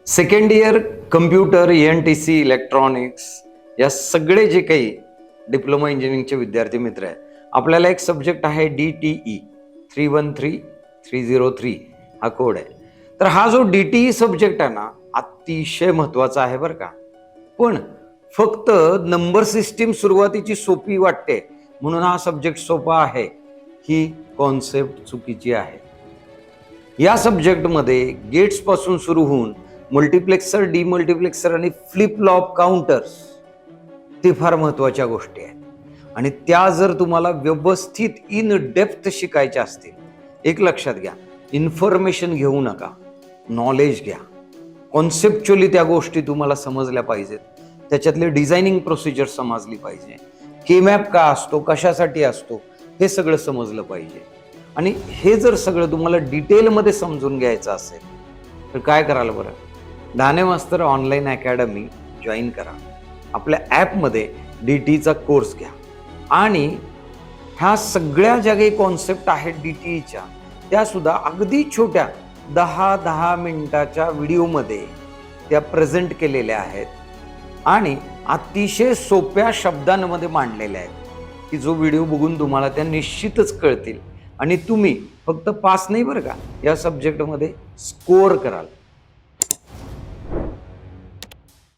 Second year computer ENTC electronics या सगळे जे काही डिप्लोमा इंजिनिअरिंगचे विद्यार्थी मित्र आहेत, आपल्याला एक सब्जेक्ट आहे DTE 313303 हा कोड आहे. तर हा जो DTE सब्जेक्ट आहे ना, अतिशय महत्वाचा आहे बरं का. पण फक्त नंबर सिस्टीम सुरुवातीची सोपी वाटते म्हणून हा सब्जेक्ट सोपा आहे, ही कॉन्सेप्ट चुकीची आहे. या सब्जेक्टमध्ये गेट्स पासून सुरू होऊन मल्टिप्लेक्सर, डिमल्टिप्लेक्सर आणि फ्लिप फ्लॉप काउंटर्स ते फार महत्वाच्या गोष्टी आहेत आणि त्या जर तुम्हाला व्यवस्थित इन डेप्थ शिकायच्या असतील, एक लक्षात घ्या, इन्फॉर्मेशन घेऊ नका, नॉलेज घ्या. कॉन्सेप्च्युअली त्या गोष्टी तुम्हाला समजल्या पाहिजेत, त्याच्यातले डिझायनिंग प्रोसिजर समजली पाहिजे, केमॅप का असतो, कशासाठी असतो, हे सगळं समजलं पाहिजे. आणि हे जर सगळं तुम्हाला डिटेलमध्ये समजून घ्यायचं असेल तर काय कराल बरं, ढाणे मास्तर ऑनलाईन अकॅडमी जॉईन करा. आपल्या ॲपमध्ये DTEचा कोर्स घ्या आणि ह्या सगळ्या ज्या काही कॉन्सेप्ट आहेत DTEच्या त्या सुद्धा अगदी छोट्या 10-10 मिनिटाच्या व्हिडिओमध्ये त्या प्रेझेंट केलेल्या आहेत आणि अतिशय सोप्या शब्दांमध्ये मांडलेल्या आहेत की जो व्हिडिओ बघून तुम्हाला त्या निश्चितच कळतील आणि तुम्ही फक्त पास नाही बरं का, या सब्जेक्टमध्ये स्कोअर कराल.